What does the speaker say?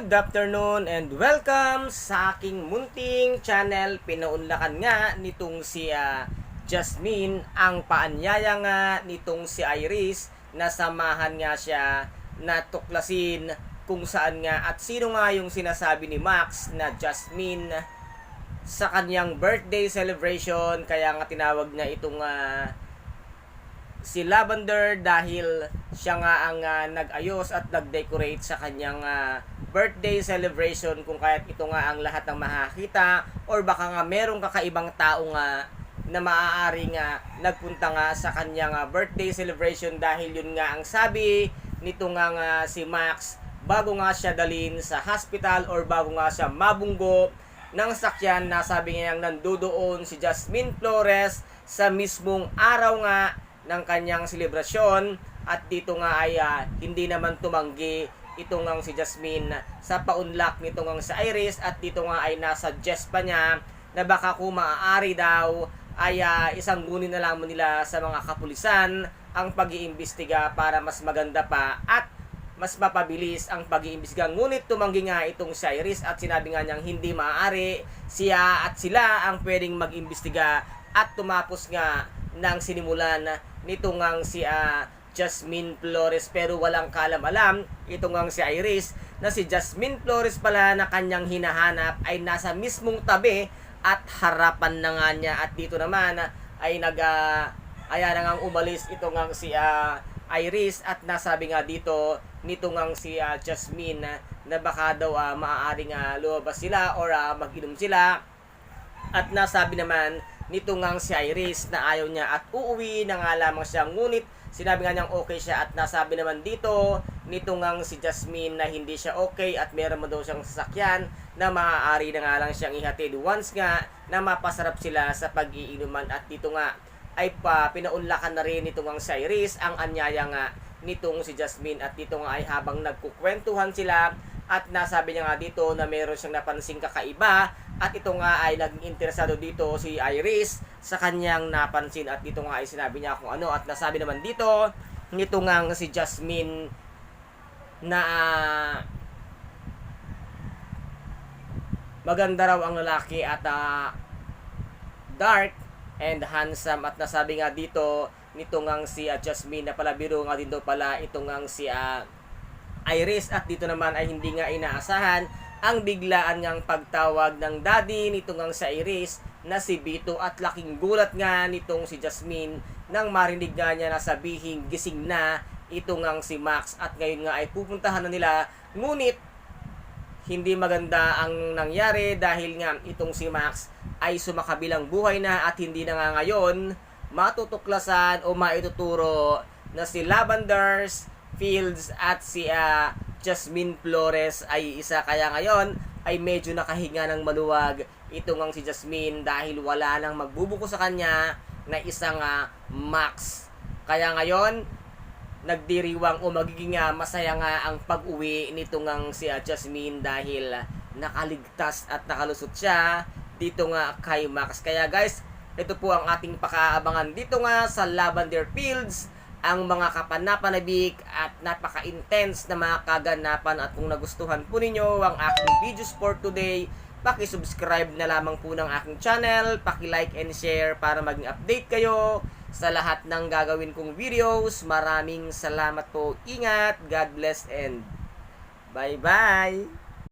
Good afternoon and welcome sa aking munting channel. Pinaunlakan nga nitong si Jasmine ang paanyaya nga nitong si Iris na samahan nga siya na tuklasin kung saan nga at sino nga yung sinasabi ni Max na Jasmine sa kanyang birthday celebration. Kaya nga tinawag niya itong si Lavender dahil siya nga ang nag-ayos at nag-decorate sa kanyang birthday celebration, kung kaya't ito nga ang lahat ng makakita or baka nga merong kakaibang tao nga na maaari nga nagpunta nga sa kanyang birthday celebration dahil yun nga ang sabi nito nga si Max bago nga siya dalhin sa hospital or bago nga siya mabunggo ng sakyan. Nasabi niya nandoon si Jasmine Flores sa mismong araw nga ng kanyang selebrasyon at dito nga ay hindi naman tumanggi itong nga si Jasmine sa paunlak nito nga si Iris at dito nga ay nasuggest pa niya na baka kung maaari daw ay isang gunin na lang nila sa mga kapulisan ang pag-iimbestiga para mas maganda pa at mas mapabilis ang pag-iimbestiga. Ngunit tumanggi nga itong si Iris at sinabi nga niyang hindi maaari, siya at sila ang pwedeng mag-imbestiga at tumapos nga nang sinimulan nito ngang si Jasmine Flores, pero walang kalam-alam itong ngang si Iris na si Jasmine Flores pala na kanyang hinahanap ay nasa mismong tabi at harapan na nga niya. At dito naman ay ayan na ngang umalis itong ngang si Iris at nasabi nga dito nito ngang si Jasmine na baka daw maaaring lumabas sila or mag-inom sila. At nasabi naman nito ngang si Iris na ayaw niya at uuwi na nga lamang siya, ngunit sinabi nga niyang okay siya. At nasabi naman dito nito ngang si Jasmine na hindi siya okay at meron mo daw siyang sasakyan na maaari na nga lang siyang ihatid once nga na mapasarap sila sa pag-iinuman. At dito nga ay pinaunlakan na rin nito ngang si Iris ang anyaya nga nitong si Jasmine. At dito nga ay habang nagkukwentuhan sila at nasabi niya nga dito na meron siyang napansing kakaiba at ito nga ay naging interesado dito si Iris sa kanyang napansin. At dito nga ay sinabi niya kung ano at nasabi naman dito nito nga si Jasmine na maganda raw ang lalaki at dark and handsome. At nasabi nga dito nito nga si Jasmine na pala biro nga din daw pala ito nga si Iris. At dito naman ay hindi nga inaasahan ang biglaan ngang pagtawag ng daddy nitong ang sa Iris na si Vito. At laking gulat nga nitong si Jasmine nang marinig nga niya na sabihin gising na itong ang si Max at ngayon nga ay pupuntahan na nila. Ngunit hindi maganda ang nangyari dahil nga itong si Max ay sumakabilang buhay na at hindi na nga ngayon matutuklasan o maituturo na si Lavender's Fields at si Jasmine Flores ay isa. Kaya ngayon ay medyo nakahinga ng maluwag itong ang si Jasmine dahil wala nang magbubuko sa kanya na isang Max. Kaya ngayon nagdiriwang o magiging masaya nga ang pag-uwi nitong ang si Jasmine dahil nakaligtas at nakalusot siya dito nga kay Max. Kaya guys, ito po ang ating pakaabangan dito nga sa Lavender Fields, ang mga kapanapanabik at napaka-intense na mga kaganapan. At kung nagustuhan po ninyo ang aking videos for today, paki-subscribe na lamang po ng aking channel, paki-like and share para maging update kayo sa lahat ng gagawin kong videos. Maraming salamat po. Ingat, God bless and bye-bye!